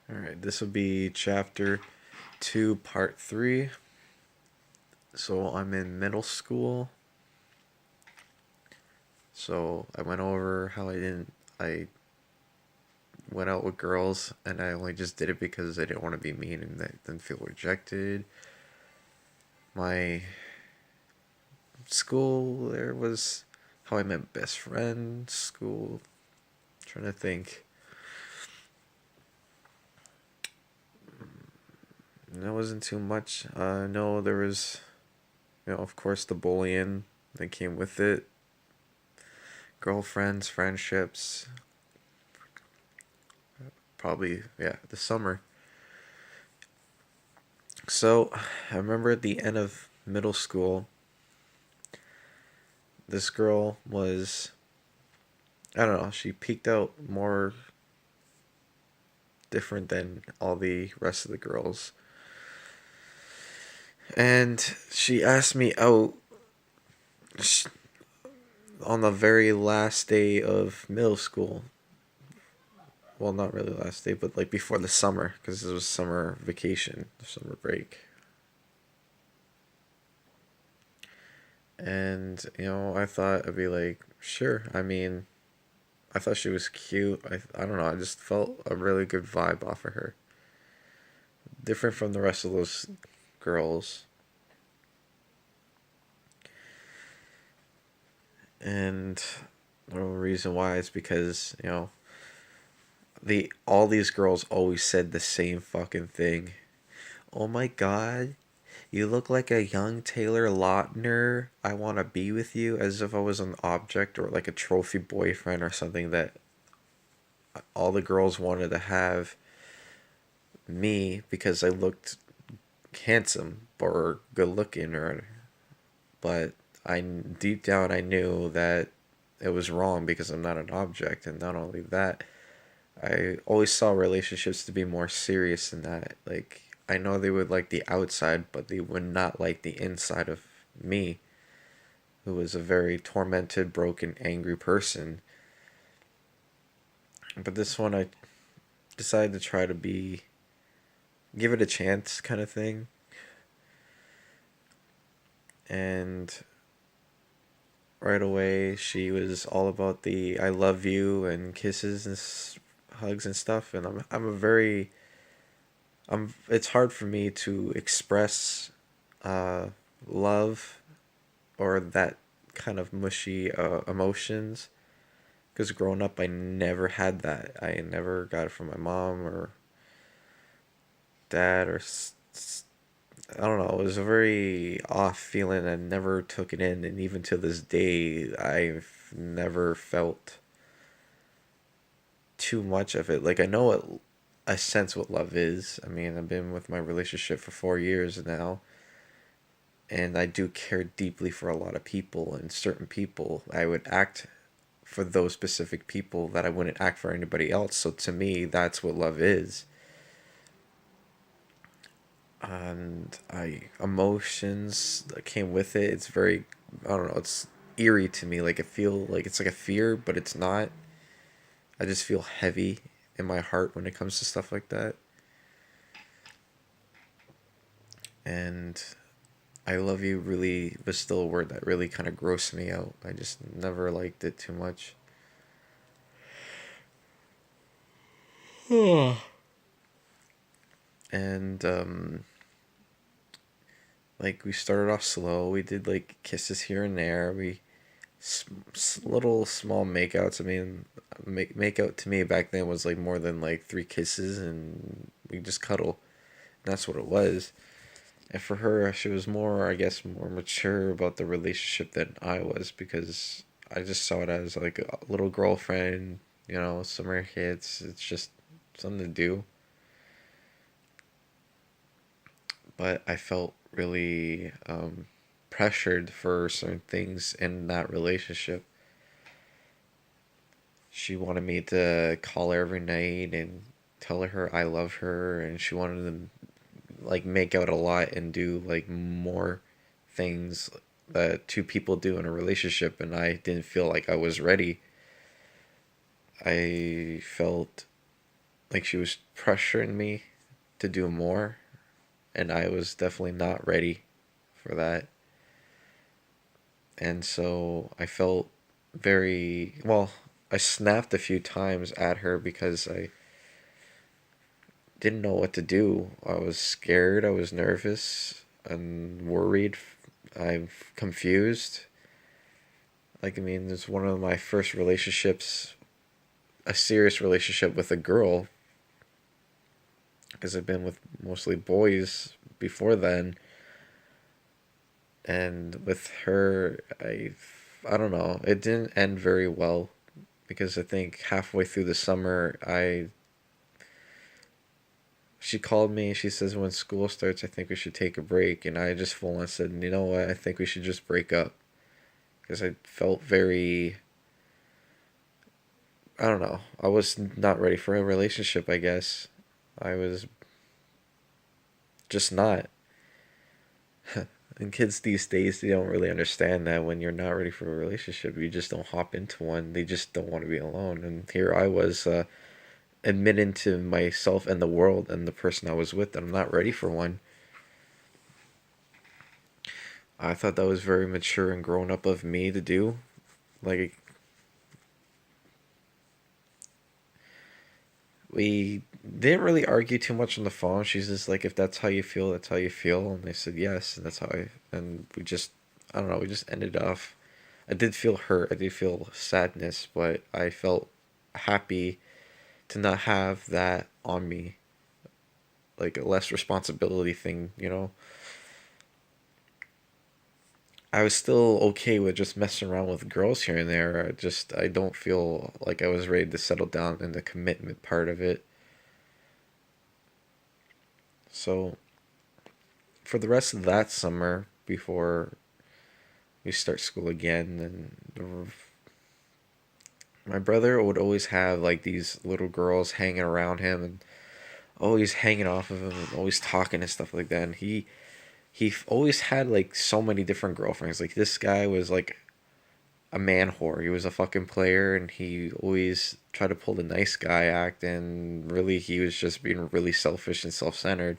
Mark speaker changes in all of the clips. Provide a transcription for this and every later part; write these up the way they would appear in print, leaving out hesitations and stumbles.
Speaker 1: All right, this will be chapter 2, part 3. So I'm in middle school. So I went over how I went out with girls and I only just did it because I didn't want to be mean and I didn't feel rejected. My school, there was how I met best friend, school, trying to think. That wasn't too much. No, there was, of course, the bullying that came with it. Girlfriends, friendships, probably, yeah, the summer. So, I remember at the end of middle school, this girl was, I don't know, she peeked out more different than all the rest of the girls. And she asked me out on the very last day of middle school. Well, not really last day, but like before the summer, because it was summer vacation, summer break. And, I thought I'd be like, sure. I mean, I thought she was cute. I don't know. I just felt a really good vibe off of her. Different from the rest of those girls. And the reason why is because, all these girls always said the same fucking thing. Oh my god, you look like a young Taylor Lautner. I want to be with you, as if I was an object or like a trophy boyfriend or something that all the girls wanted to have me because I looked handsome or good looking, or but I deep down I knew that it was wrong because I'm not an object. And not only that, I always saw relationships to be more serious than that. Like, I know they would like the outside, but they would not like the inside of me, who was a very tormented, broken, angry person. But this one, I decided to try to give it a chance kind of thing. And right away, she was all about the I love you and kisses and hugs and stuff. And I'm a very, it's hard for me to express uh, love or that kind of mushy emotions, because growing up I never had that. I never got it from my mom or dad or I don't know. It was a very off feeling. I never took it in, and even to this day, I've never felt too much of it. Like, I know what I sense what love is. I mean, I've been with my relationship for 4 years now, and I do care deeply for a lot of people, and certain people I would act for those specific people that I wouldn't act for anybody else. So to me, that's what love is. And I emotions that came with it. It's very, I don't know. It's eerie to me. Like, I feel like it's like a fear, but it's not. I just feel heavy in my heart when it comes to stuff like that. And I love you really was still a word that really kind of grossed me out. I just never liked it too much. And like, we started off slow. We did like kisses here and there. We little small makeouts. I mean, make out to me back then was like more than like three kisses, and we just cuddle. And that's what it was. And for her, she was more, I guess, more mature about the relationship than I was, because I just saw it as like a little girlfriend, summer hits. It's just something to do. But I felt really pressured for certain things in that relationship. She wanted me to call her every night and tell her I love her, and she wanted to like make out a lot and do like more things that two people do in a relationship, and I didn't feel like I was ready. I felt like she was pressuring me to do more, and I was definitely not ready for that. And so I felt very well. I snapped a few times at her because I didn't know what to do. I was scared, I was nervous and worried. I'm confused. Like, I mean, it's one of my first relationships, a serious relationship with a girl, because I've been with mostly boys before then. And with her, I don't know, it didn't end very well because I think halfway through the summer, she called me. She says when school starts, I think we should take a break, and I just full on said, you know what, I think we should just break up because I felt very, I don't know, I was not ready for a relationship. I guess I was just not. And kids these days, they don't really understand that when you're not ready for a relationship, you just don't hop into one. They just don't want to be alone. And here I was, admitting to myself and the world and the person I was with that I'm not ready for one. I thought that was very mature and grown up of me to do. Like, we didn't really argue too much on the phone. She's just like, if that's how you feel, that's how you feel. And I said yes, and that's how I. And we just, I don't know, we just ended off. I did feel hurt. I did feel sadness, but I felt happy to not have that on me, like a less responsibility thing. I was still okay with just messing around with girls here and there. I don't feel like I was ready to settle down in the commitment part of it. So for the rest of that summer, before we start school again, and my brother would always have like these little girls hanging around him and always hanging off of him and always talking and stuff like that. And he always had like so many different girlfriends. Like, this guy was like a man whore. He was a fucking player, and he always tried to pull the nice guy act, and really he was just being really selfish and self-centered.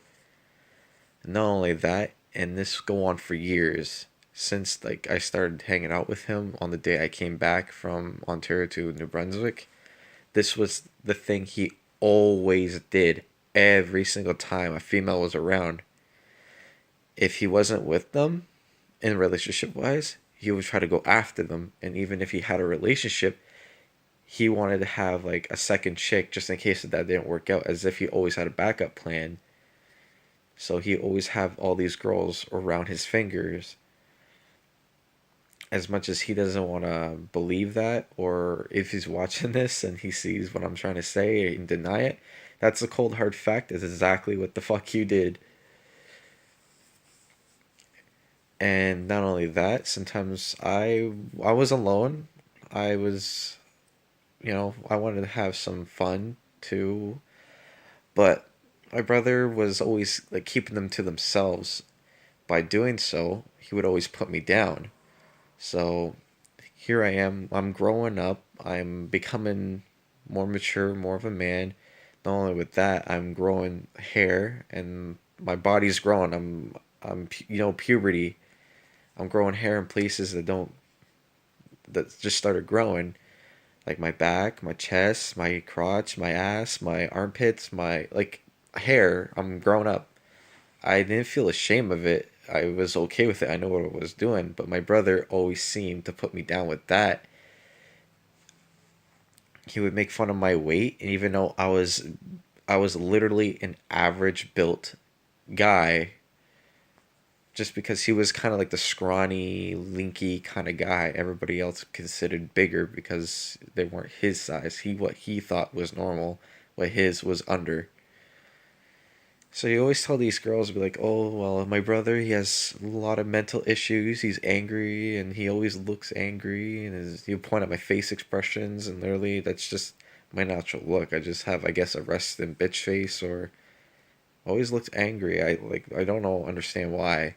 Speaker 1: Not only that, and this go on for years, since like I started hanging out with him on the day I came back from Ontario to New Brunswick. This was the thing he always did every single time a female was around. If he wasn't with them, in relationship wise, he would try to go after them. And even if he had a relationship, he wanted to have like a second chick just in case that didn't work out, as if he always had a backup plan. So he always have all these girls around his fingers. As much as he doesn't want to believe that, or if he's watching this and he sees what I'm trying to say and deny it, that's a cold hard fact. Is exactly what the fuck you did. And not only that, sometimes I was alone. I was, I wanted to have some fun too, but my brother was always like keeping them to themselves. By doing so, he would always put me down. So here I am. I'm growing up. I'm becoming more mature, more of a man. Not only with that, I'm growing hair and my body's growing. I'm puberty. I'm growing hair in places that just started growing, like my back, my chest, my crotch, my ass, my armpits, my like hair. I'm growing up. I didn't feel ashamed of it. I was okay with it. I know what I was doing, but my brother always seemed to put me down with that. He would make fun of my weight, and even though I was literally an average built guy, just because he was kind of like the scrawny, linky kind of guy everybody else considered bigger because they weren't his size. What he thought was normal, what his was under. So you always tell these girls, be like, oh, well, my brother, he has a lot of mental issues. He's angry, and he always looks angry. And you point at my face expressions, and literally, that's just my natural look. I just have, I guess, a resting bitch face, or always looked angry. I don't know, understand why.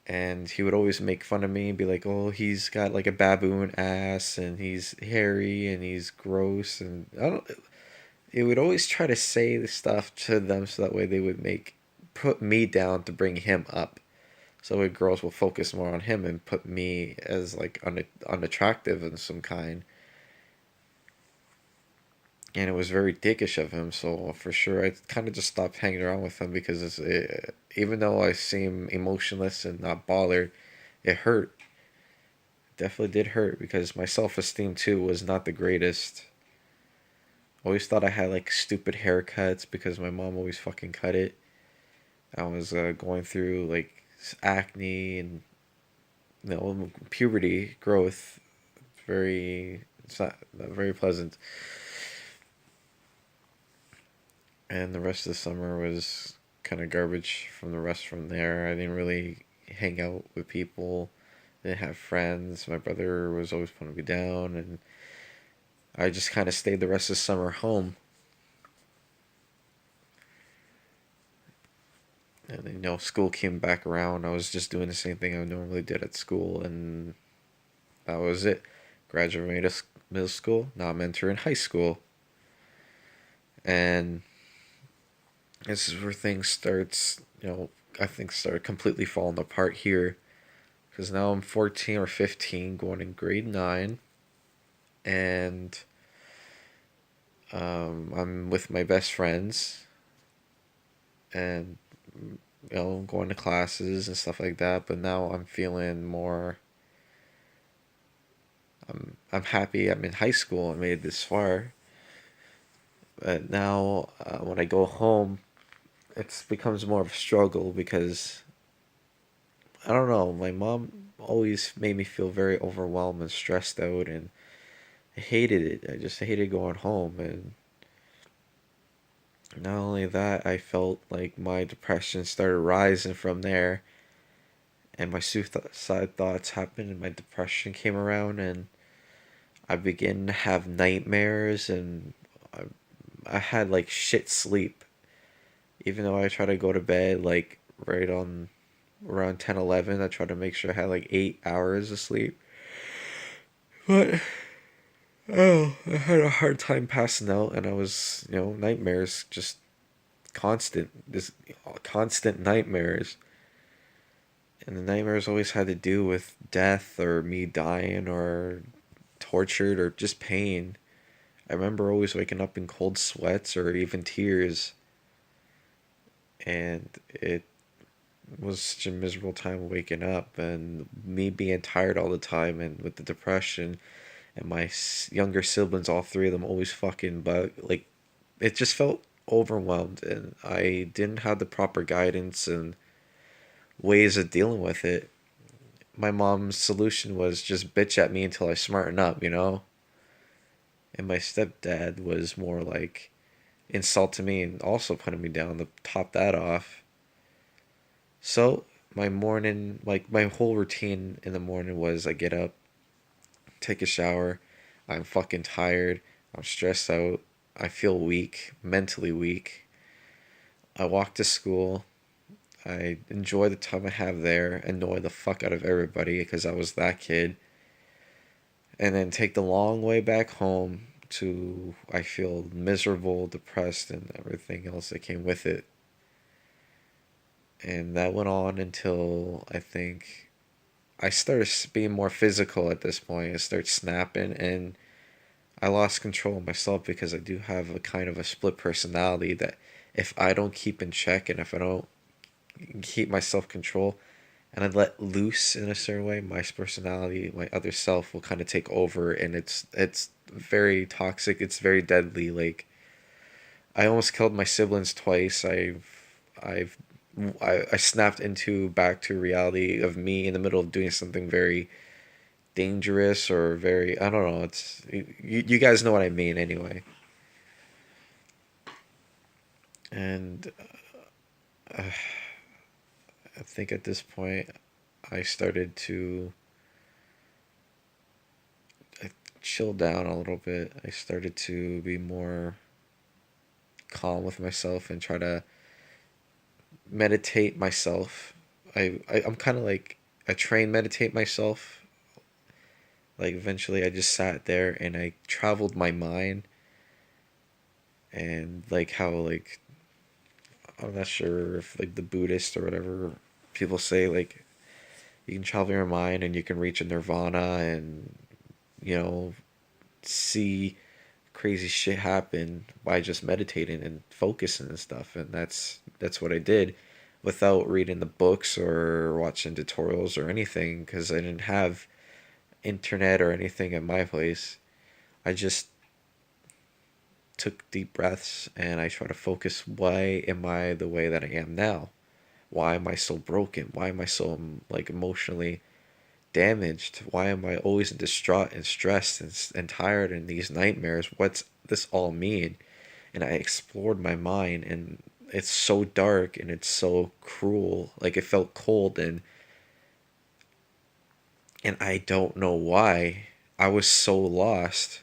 Speaker 1: And he would always make fun of me and be like, oh, he's got like a baboon ass, and he's hairy, and he's gross, and I don't. he would always try to say the stuff to them so that way they would make put me down to bring him up. So the girls will focus more on him and put me as like unattractive in some kind. And it was very dickish of him. So for sure, I kind of just stopped hanging around with him because even though I seem emotionless and not bothered, it hurt. Definitely did hurt because my self esteem too was not the greatest. Always thought I had like stupid haircuts because my mom always fucking cut it. I was going through like acne and puberty growth. It's not very pleasant. And the rest of the summer was kind of garbage from the rest from there. I didn't really hang out with people. Didn't have friends. My brother was always putting me down, and I just kind of stayed the rest of the summer home. And then, school came back around. I was just doing the same thing I normally did at school, and that was it. Graduated middle school. Now I'm entering high school, and this is where things starts. I think started completely falling apart here, because now I'm 14 or 15, going in grade 9, and I'm with my best friends, and going to classes and stuff like that. But now I'm feeling more. I'm happy. I'm in high school. I made it this far. But now, when I go home, it becomes more of a struggle because I don't know. My mom always made me feel very overwhelmed and stressed out, and I hated it. I just hated going home, and not only that, I felt like my depression started rising from there, and my suicide thoughts happened, and my depression came around, and I began to have nightmares, and I, I had like shit sleep. Even though I try to go to bed like right on around 10, 11, I try to make sure I had like 8 hours of sleep. But oh, I had a hard time passing out, and I was, nightmares, just this constant nightmares. And the nightmares always had to do with death or me dying or tortured or just pain. I remember always waking up in cold sweats or even tears, and it was such a miserable time waking up, and me being tired all the time, and with the depression, and my younger siblings, all three of them, always fucking bug like, it just felt overwhelmed, and I didn't have the proper guidance and ways of dealing with it. My mom's solution was just bitch at me until I smarten up. And my stepdad was more like insulting me and also putting me down to top that off. So my morning, like my whole routine in the morning was I get up, take a shower, I'm fucking tired, I'm stressed out, I feel weak, mentally weak. I walk to school, I enjoy the time I have there, annoy the fuck out of everybody because I was that kid, and then take the long way back home to I feel miserable, depressed, and everything else that came with it. And that went on until I think I started being more physical at this point. I started snapping, and I lost control of myself because I do have a kind of a split personality that if I don't keep in check and if I don't keep my self control and I let loose in a certain way, my personality, my other self will kind of take over, and it's very toxic. It's very deadly. Like, I almost killed my siblings twice. I've I snapped into back to reality of me in the middle of doing something very dangerous or very, I don't know. It's you guys know what I mean anyway. And I think at this point I started to chill down a little bit. I started to be more calm with myself and try to meditate myself. I'm kind of like I train meditate myself. Like eventually I just sat there and I traveled my mind And like how like I'm not sure if like the Buddhist or whatever people say like you can travel your mind and you can reach a nirvana and you know see crazy shit happen by just meditating and focusing and stuff, and that's what I did without reading the books or watching tutorials or anything because I didn't have internet or anything at my place. I just took deep breaths and I try to focus, why am I the way that I am now? Why am I so broken? Why am I so like emotionally damaged? Why am I always distraught and stressed and tired and these nightmares? What's this all mean? And I explored my mind, and it's so dark and it's so cruel. Like it felt cold, and I don't know why. I was so lost.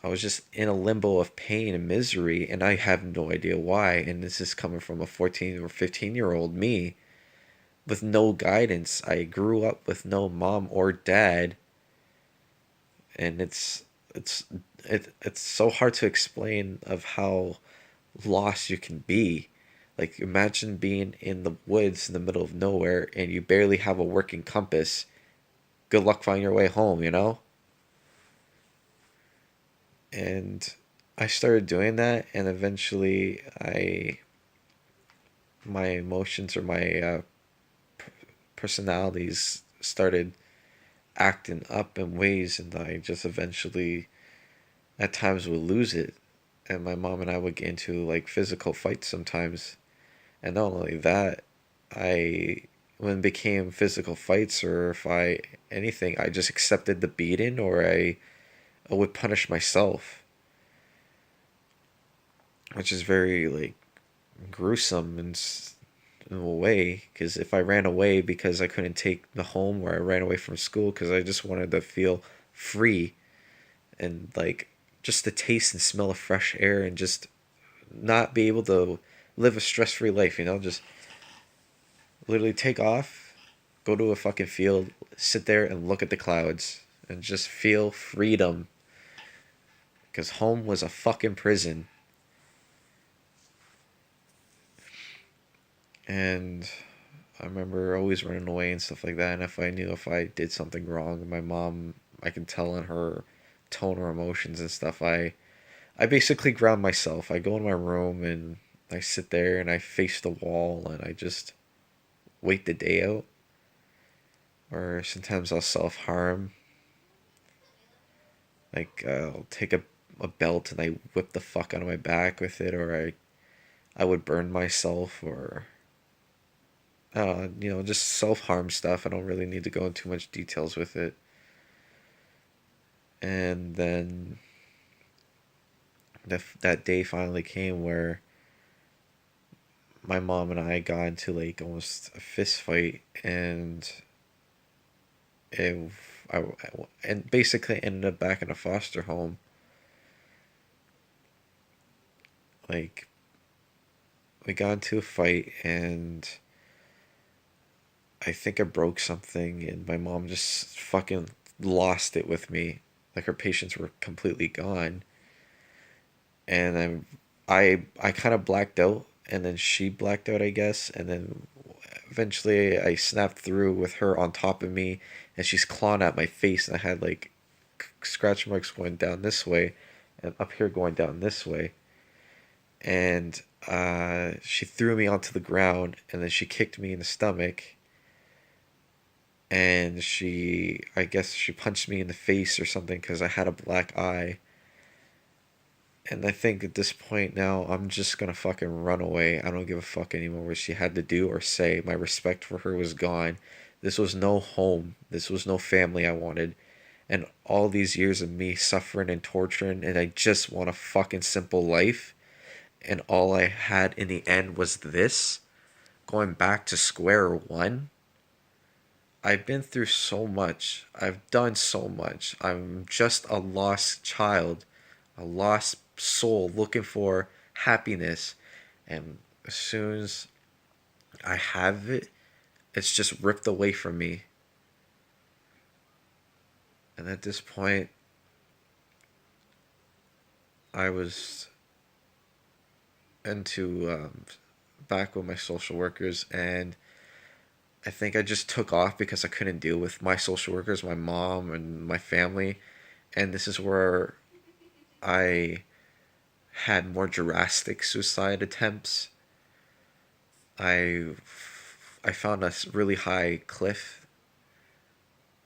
Speaker 1: I was just in a limbo of pain and misery, and I have no idea why. And this is coming from a 14 or 15-year-old me with no guidance. I grew up with no mom or dad, and it's it's so hard to explain of how lost you can be. Like imagine being in the woods in the middle of nowhere and you barely have a working compass. Good luck finding your way home, you know? And I started doing that, and eventually I my emotions or my personalities started acting up in ways, and I just eventually at times would lose it. And my mom and I would get into like physical fights sometimes. And not only that, I when it became physical fights or if I anything, I just accepted the beating, or I would punish myself, which is very like gruesome in a way. Because if I ran away because I couldn't take the home, or I ran away from school because I just wanted to feel free and like just the taste and smell of fresh air and just not be able to live a stress free life, you know, just literally take off, go to a fucking field, sit there and look at the clouds and just feel freedom. Because home was a fucking prison. And I remember always running away and stuff like that. And if I knew if I did something wrong, my mom, I can tell in her tone or emotions and stuff, I basically ground myself. I go in my room and I sit there and I face the wall and I just wait the day out. Or sometimes I'll self harm. Like I'll take a belt and I whip the fuck out of my back with it, or I would burn myself, or you know, just self harm stuff. I don't really need to go into too much details with it. And then that day finally came where my mom and I got into like almost a fist fight, and it I and basically ended up back in a foster home. Like we got into a fight, and I think I broke something, and my mom just fucking lost it with me. Like her patience were completely gone, and I kind of blacked out, and then she blacked out, I guess, and then eventually I snapped through with her on top of me, and she's clawing at my face, and I had like scratch marks going down this way, and up here going down this way, and she threw me onto the ground, and then she kicked me in the stomach, and I guess she punched me in the face or something because I had a black eye. And I think at this point now, I'm just gonna fucking run away. I don't give a fuck anymore what she had to do or say. My respect for her was gone. This was no home. This was no family I wanted. And all these years of me suffering and torturing, and I just want a fucking simple life. And all I had in the end was this, going back to square one. I've been through so much. I've done so much. I'm just a lost child, a lost soul looking for happiness. And as soon as I have it, it's just ripped away from me. And at this point, I was into back with my social workers, and I think I just took off because I couldn't deal with my social workers, my mom, and my family. And this is where I had more drastic suicide attempts. I I found a really high cliff,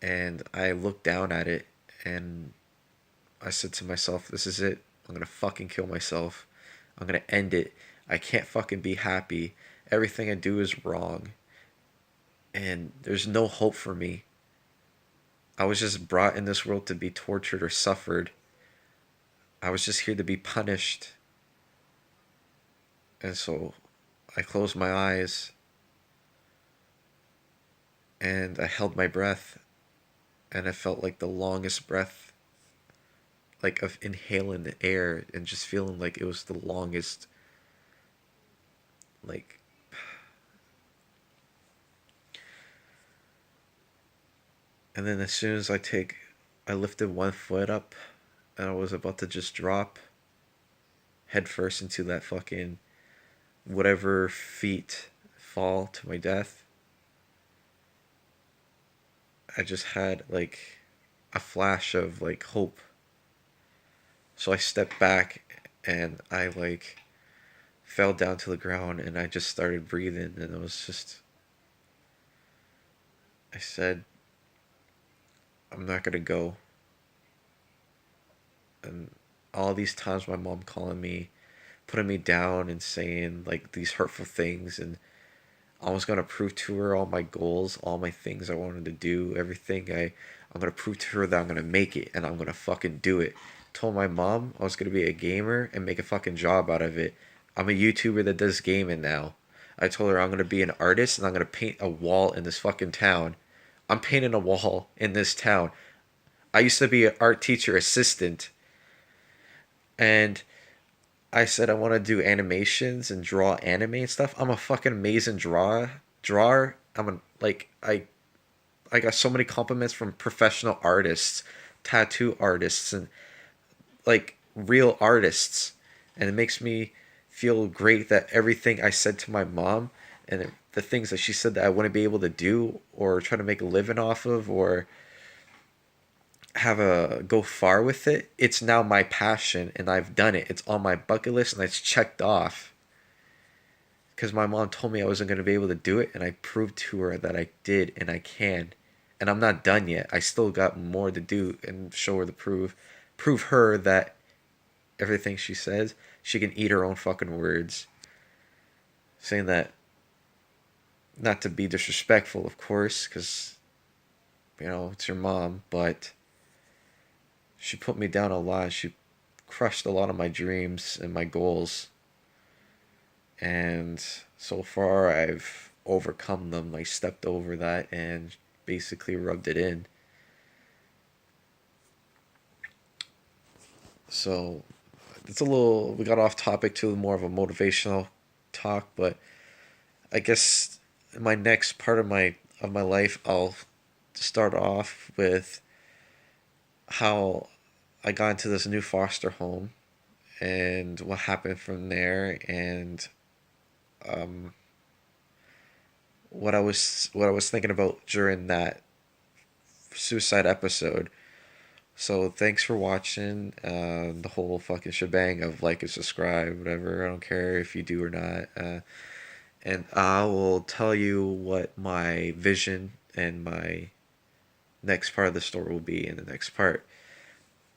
Speaker 1: and I looked down at it, and I said to myself, "This is it. I'm gonna fucking kill myself. I'm gonna end it. I can't fucking be happy. Everything I do is wrong, and there's no hope for me. I was just brought in this world to be tortured or suffered. I was just here to be punished." And so I closed my eyes and I held my breath, and I felt like the longest breath, like of inhaling the air and just feeling like it was the longest, like. And then as soon as I lifted one foot up, and I was about to just drop head first into that fucking whatever feet fall to my death. I just had like a flash of like hope. So I stepped back and I like fell down to the ground and I just started breathing, and it was just, I said, "I'm not gonna go." And all these times my mom calling me, putting me down and saying like these hurtful things, and I was gonna prove to her all my goals, all my things I wanted to do, everything I'm gonna prove to her that I'm gonna make it and I'm gonna fucking do it. Told my mom I was gonna be a gamer and make a fucking job out of it. I'm a YouTuber that does gaming now. I told her I'm gonna be an artist and I'm gonna paint a wall in this fucking town. I'm painting a wall in this town. I used to be an art teacher assistant, and I said I want to do animations and draw anime and stuff. I'm a fucking amazing drawer. I got so many compliments from professional artists, tattoo artists, and like real artists, and it makes me feel great that everything I said to my mom, and the things that she said that I wouldn't be able to do or try to make a living off of or have a go far with it, it's now my passion and I've done it. It's on my bucket list and it's checked off because my mom told me I wasn't going to be able to do it, and I proved to her that I did and I can. And I'm not done yet. I still got more to do and show her the prove her that everything she says, she can eat her own fucking words. Saying that, not to be disrespectful, of course, because it's your mom, but she put me down a lot. She crushed a lot of my dreams and my goals. And so far, I've overcome them. I stepped over that and basically rubbed it in. So it's a little, we got off topic to more of a motivational talk, but I guess in my next part of my life, I'll start off with how I got into this new foster home and what happened from there, and um, what I was thinking about during that suicide episode. So thanks for watching the whole fucking shebang of like and subscribe, whatever. I don't care if you do or not. And I will tell you what my vision and my next part of the story will be in the next part,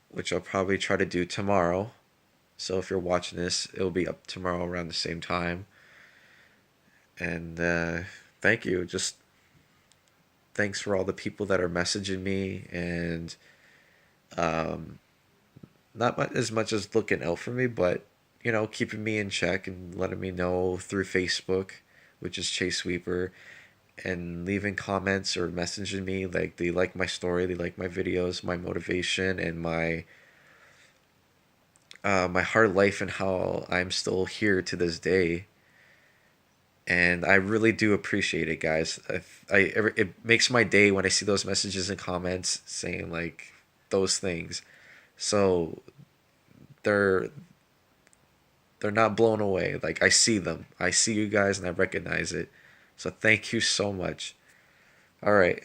Speaker 1: which I'll probably try to do tomorrow. So if you're watching this, it'll be up tomorrow around the same time. And thank you. Just thanks for all the people that are messaging me and um, not as much as looking out for me, but keeping me in check and letting me know through Facebook, which is Chase Sweeper, and leaving comments or messaging me like they like my story, they like my videos, my motivation, and my hard life and how I'm still here to this day. And I really do appreciate it, guys. It makes my day when I see those messages and comments saying like those things. So they're they're not blown away. Like I see them. I see you guys and I recognize it. So thank you so much. All right.